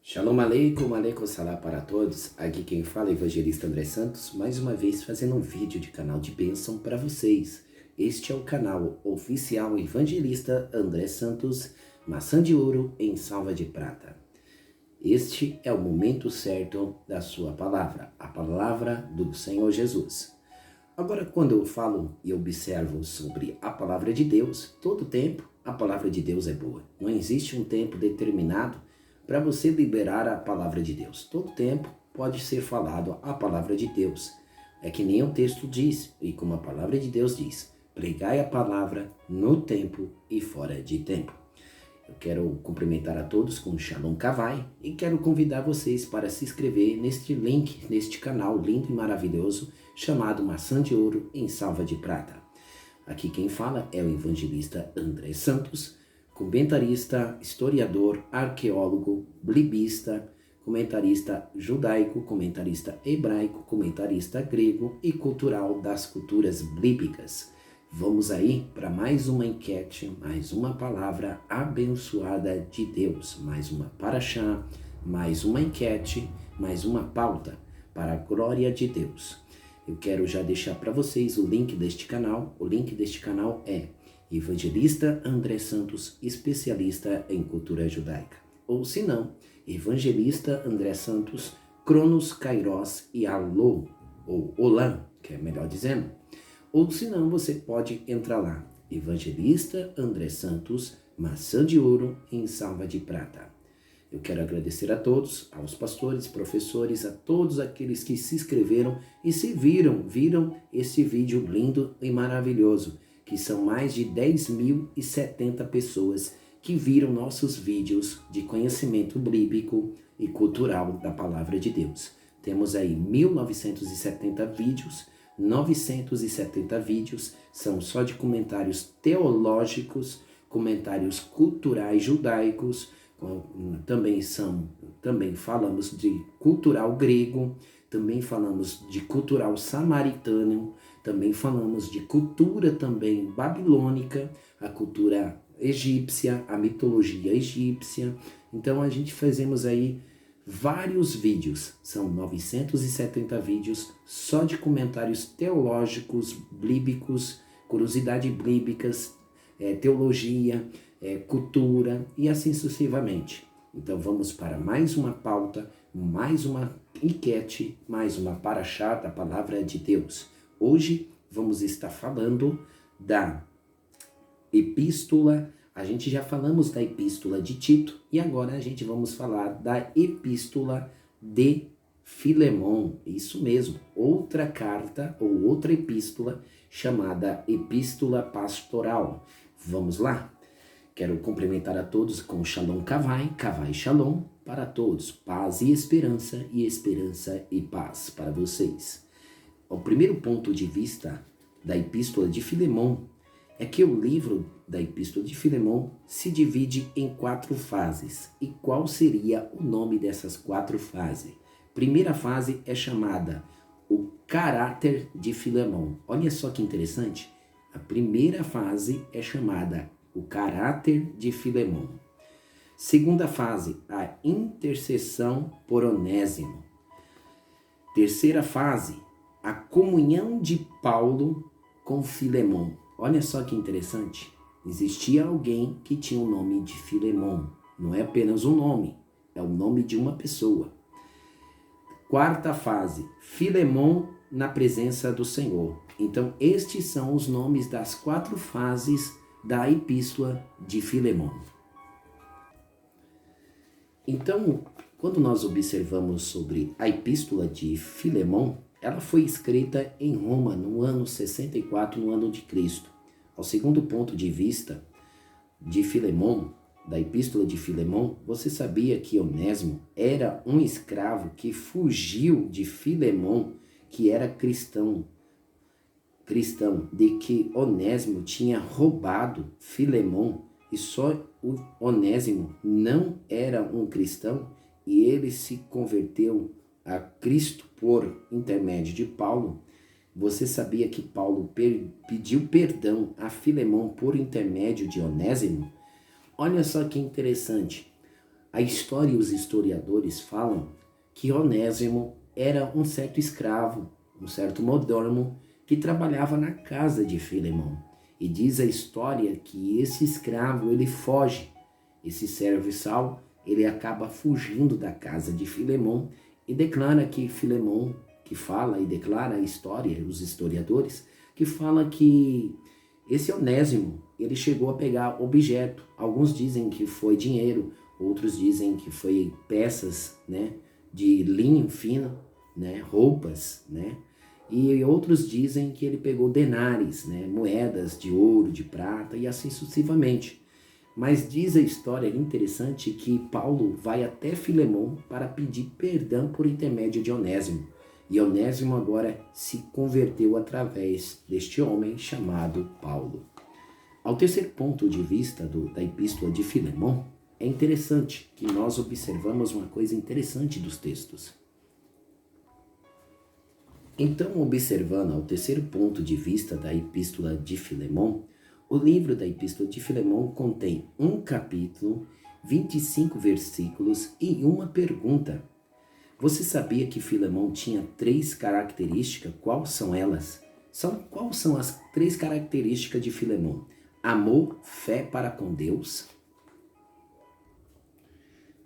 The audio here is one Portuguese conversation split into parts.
Shalom aleikum, aleikum salam para todos. Aqui quem fala é o evangelista André Santos, mais uma vez fazendo um vídeo de canal de bênção para vocês. Este é o canal oficial evangelista André Santos, maçã de ouro em salva de prata. Este é o momento certo da sua palavra, a palavra do Senhor Jesus. Agora, quando eu falo e observo sobre a palavra de Deus, todo tempo a palavra de Deus é boa. Não existe um tempo determinado para você liberar a palavra de Deus. Todo tempo pode ser falado a palavra de Deus. É que nem o texto diz, e como a palavra de Deus diz, pregai a palavra no tempo e fora de tempo. Eu quero cumprimentar a todos com Shalom Kavai e quero convidar vocês para se inscrever neste link, neste canal lindo e maravilhoso, chamado Maçã de Ouro em Salva de Prata. Aqui quem fala é o evangelista André Santos, comentarista, historiador, arqueólogo, biblista, comentarista judaico, comentarista hebraico, comentarista grego e cultural das culturas bíblicas. Vamos aí para mais uma enquete, mais uma palavra abençoada de Deus, mais uma paraxá, mais uma enquete, mais uma pauta para a glória de Deus. Eu quero já deixar para vocês o link deste canal. O link deste canal é Evangelista André Santos, especialista em cultura judaica. Ou se não, Evangelista André Santos, Cronos, Kairos e Alô, ou Olã, que é melhor dizendo. Ou se não, você pode entrar lá, Evangelista André Santos, maçã de ouro em salva de prata. Eu quero agradecer a todos, aos pastores, professores, a todos aqueles que se inscreveram e viram esse vídeo lindo e maravilhoso, que são mais de 10.070 pessoas que viram nossos vídeos de conhecimento bíblico e cultural da palavra de Deus. Temos aí 1.970 vídeos, 970 vídeos são só de comentários teológicos, comentários culturais judaicos, também falamos de cultural grego, também falamos de cultural samaritano, também falamos de cultura também babilônica, a cultura egípcia, a mitologia egípcia. Então a gente fazemos aí vários vídeos, são 970 vídeos só de comentários teológicos, bíblicos, curiosidades bíblicas, teologia, cultura e assim sucessivamente. Então vamos para mais uma pauta, mais uma enquete, mais uma paraxá da palavra de Deus. Hoje vamos estar falando da epístola, a gente já falamos da epístola de Tito e agora a gente vamos falar da epístola de Filemon, isso mesmo, outra carta ou outra epístola chamada epístola pastoral. Vamos lá? Quero cumprimentar a todos com Shalom Kavai, Kavai Shalom para todos, paz e esperança e paz para vocês. O primeiro ponto de vista da epístola de Filemon é que o livro da epístola de Filemon se divide em 4 fases. E qual seria o nome dessas 4 fases? Primeira fase é chamada o caráter de Filemon. Olha só que interessante. A primeira fase é chamada o caráter de Filemon. Segunda fase, a intercessão por Onésimo. Terceira fase, a comunhão de Paulo com Filemon. Olha só que interessante. Existia alguém que tinha o nome de Filemon. Não é apenas um nome, é o nome de uma pessoa. Quarta fase, Filemon na presença do Senhor. Então, estes são os nomes das 4 fases da epístola de Filemon. Então, quando nós observamos sobre a epístola de Filemon, ela foi escrita em Roma no ano 64, no ano de Cristo. Ao segundo ponto de vista de Filemon, da epístola de Filemon, você sabia que Onésimo era um escravo que fugiu de Filemon, que era cristão, de que Onésimo tinha roubado Filemon, e só o Onésimo não era um cristão, e ele se converteu a Cristo por intermédio de Paulo. Você sabia que Paulo pediu perdão a Filemon por intermédio de Onésimo? Olha só que interessante. A história e os historiadores falam que Onésimo era um certo escravo, um certo mordomo que trabalhava na casa de Filemão. E diz a história que esse escravo, ele foge, esse serviçal, ele acaba fugindo da casa de Filemão e declara que Filemão, que fala e declara a história, os historiadores, que fala que esse Onésimo, ele chegou a pegar objeto. Alguns dizem que foi dinheiro, outros dizem que foi peças, né, de linho fino, né, roupas, né, e outros dizem que ele pegou denares, né, moedas de ouro, de prata e assim sucessivamente. Mas diz a história interessante que Paulo vai até Filemão para pedir perdão por intermédio de Onésimo. E Onésimo agora se converteu através deste homem chamado Paulo. Ao terceiro ponto de vista da epístola de Filemão, é interessante que nós observamos uma coisa interessante dos textos. Então, observando ao terceiro ponto de vista da epístola de Filemão, o livro da epístola de Filemão contém um capítulo, 25 versículos e uma pergunta. Você sabia que Filemão tinha 3 características? Quais são elas? Quais são as 3 características de Filemão? Amor, fé para com Deus.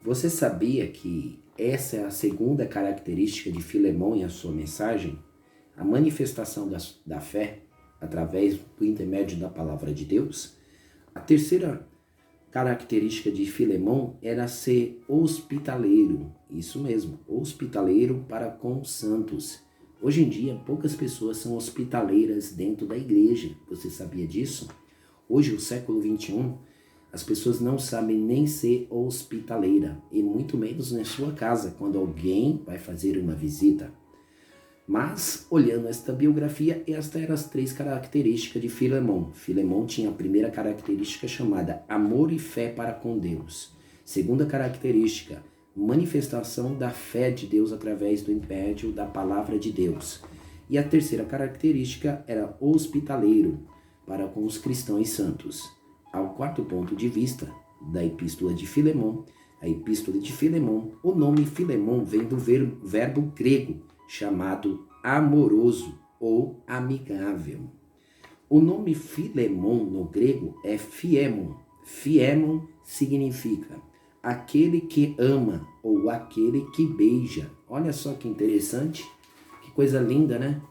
Você sabia que essa é a segunda característica de Filemão em a sua mensagem? A manifestação da fé através do intermédio da palavra de Deus. A terceira característica de Filemão era ser hospitaleiro. Isso mesmo, hospitaleiro para com os santos. Hoje em dia, poucas pessoas são hospitaleiras dentro da igreja. Você sabia disso? Hoje, o século 21, as pessoas não sabem nem ser hospitaleira, e muito menos na sua casa, quando alguém vai fazer uma visita. Mas, olhando esta biografia, estas eram as 3 características de Filemão. Filemão tinha a primeira característica chamada amor e fé para com Deus. Segunda característica, manifestação da fé de Deus através do império da palavra de Deus. E a terceira característica era hospitaleiro para com os cristãos santos. Ao quarto ponto de vista da epístola de Filemão, a epístola de Filemão, o nome Filemão vem do verbo grego chamado amoroso ou amigável. O nome Filemão no grego é phiemon. Phiemon significa aquele que ama ou aquele que beija. Olha só que interessante, que coisa linda, né?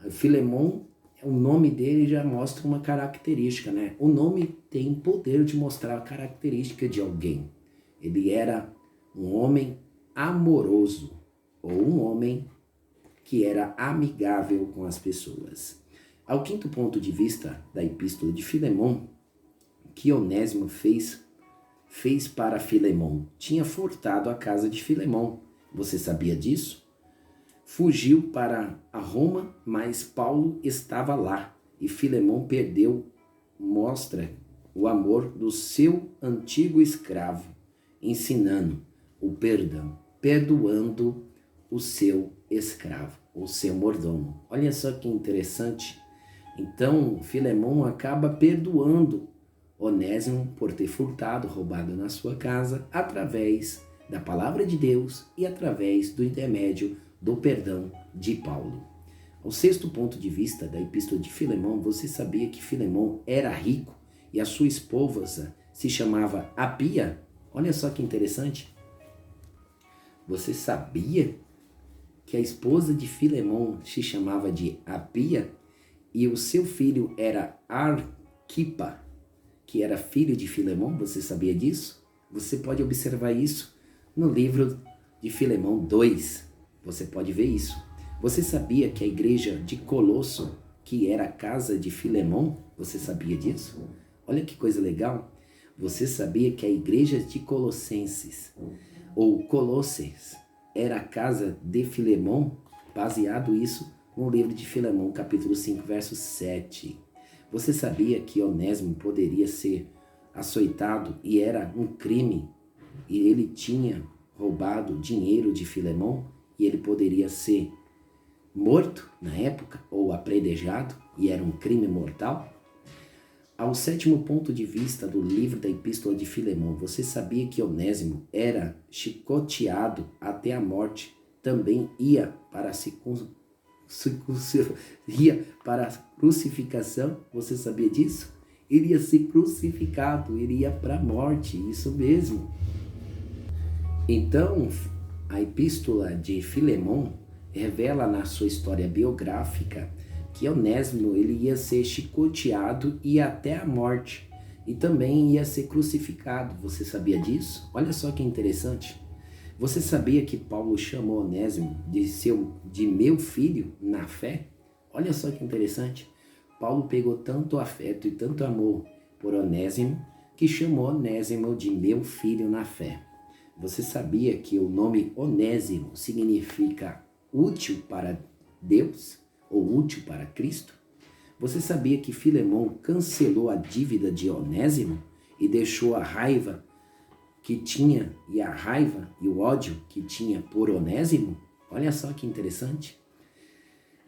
Filemão, o nome dele já mostra uma característica, né? O nome tem poder de mostrar a característica de alguém. Ele era um homem amoroso, ou um homem que era amigável com as pessoas. Ao quinto ponto de vista da epístola de Filemão, que Onésimo fez para Filemão? Tinha furtado a casa de Filemão. Você sabia disso? Fugiu para a Roma, mas Paulo estava lá. E Filemão mostra o amor do seu antigo escravo, ensinando o perdão, perdoando o seu escravo, o seu mordomo. Olha só que interessante. Então, Filemão acaba perdoando Onésimo por ter furtado, roubado na sua casa, através da palavra de Deus e através do intermédio do perdão de Paulo. Ao sexto ponto de vista da epístola de Filemão, você sabia que Filemão era rico e a sua esposa se chamava Apia? Olha só que interessante. Você sabia que a esposa de Filemão se chamava de Apia e o seu filho era Arquipa, que era filho de Filemão? Você sabia disso? Você pode observar isso no livro de Filemão 2. Você pode ver isso. Você sabia que a igreja de Colosso, que era a casa de Filemão, você sabia disso? Olha que coisa legal. Você sabia que a igreja de Colossenses, ou Colosses, era a casa de Filemão? Baseado isso no livro de Filemão, capítulo 5, verso 7. Você sabia que Onésimo poderia ser açoitado e era um crime, e ele tinha roubado dinheiro de Filemão, e ele poderia ser morto na época, ou apredejado, e era um crime mortal? Ao sétimo ponto de vista do livro da Epístola de Filemão, você sabia que Onésimo era chicoteado até a morte? Também ia para a crucificação? Você sabia disso? Ele ia ser crucificado, ele ia para a morte, isso mesmo. Então, a Epístola de Filemão revela na sua história biográfica que Onésimo ele ia ser chicoteado e até a morte, e também ia ser crucificado. Você sabia disso? Olha só que interessante. Você sabia que Paulo chamou Onésimo de meu filho na fé? Olha só que interessante. Paulo pegou tanto afeto e tanto amor por Onésimo que chamou Onésimo de meu filho na fé. Você sabia que o nome Onésimo significa útil para Deus ou útil para Cristo? Você sabia que Filemão cancelou a dívida de Onésimo e deixou a raiva que tinha e o ódio que tinha por Onésimo? Olha só que interessante.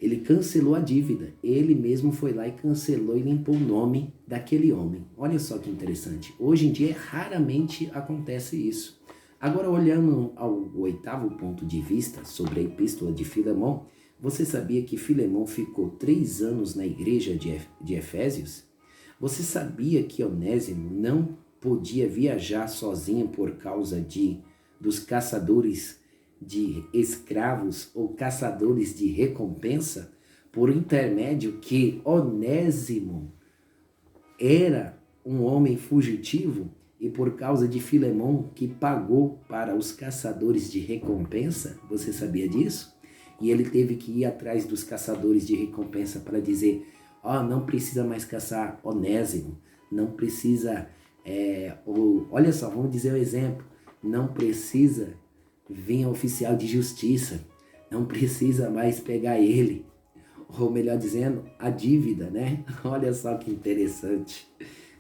Ele cancelou a dívida, ele mesmo foi lá e cancelou e limpou o nome daquele homem. Olha só que interessante. Hoje em dia raramente acontece isso. Agora, olhando ao oitavo ponto de vista sobre a Epístola de Filemão, você sabia que Filemão ficou 3 anos na igreja de Efésios? Você sabia que Onésimo não podia viajar sozinho por causa dos caçadores de escravos ou caçadores de recompensa? Por intermédio que Onésimo era um homem fugitivo e por causa de Filemão que pagou para os caçadores de recompensa? Você sabia disso? E ele teve que ir atrás dos caçadores de recompensa para dizer, não precisa mais caçar Onésimo, não precisa, olha só, vamos dizer um exemplo, não precisa vir oficial de justiça, não precisa mais pegar ele, ou melhor dizendo, a dívida, né? Olha só que interessante.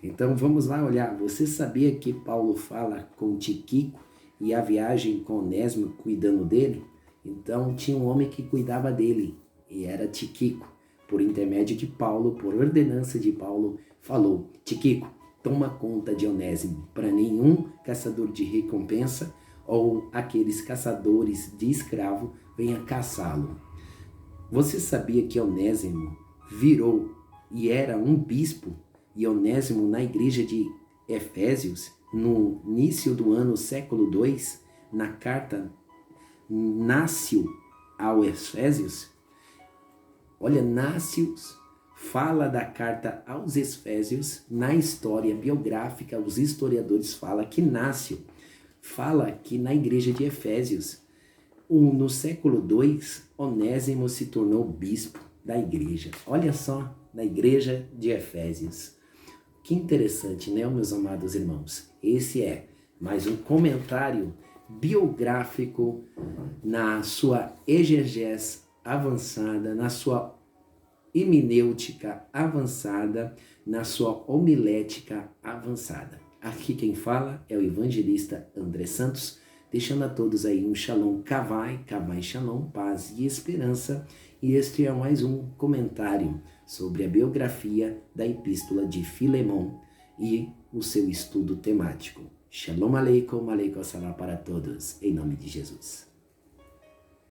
Então vamos lá olhar, você sabia que Paulo fala com Tíquico e a viagem com Onésimo cuidando dele? Então tinha um homem que cuidava dele e era Tíquico. Por intermédio de Paulo, por ordenança de Paulo, falou, Tíquico, toma conta de Onésimo, para nenhum caçador de recompensa ou aqueles caçadores de escravo venha caçá-lo. Você sabia que Onésimo virou e era um bispo? E Onésimo na igreja de Efésios, no início do ano século II, na carta Nácio ao Efésios, olha, Nácio fala da carta aos Efésios, na história biográfica, os historiadores falam que Nácio fala que na igreja de Efésios, no século II, Onésimo se tornou bispo da igreja. Olha só, na igreja de Efésios. Que interessante, né, meus amados irmãos? Esse é mais um comentário biográfico na sua exegese avançada, na sua hermenêutica avançada, na sua homilética avançada. Aqui quem fala é o evangelista André Santos, deixando a todos aí um shalom kavai shalom, paz e esperança. E este é mais um comentário sobre a biografia da Epístola de Filemão e o seu estudo temático. Shalom aleikum, aleikum salam para todos, em nome de Jesus.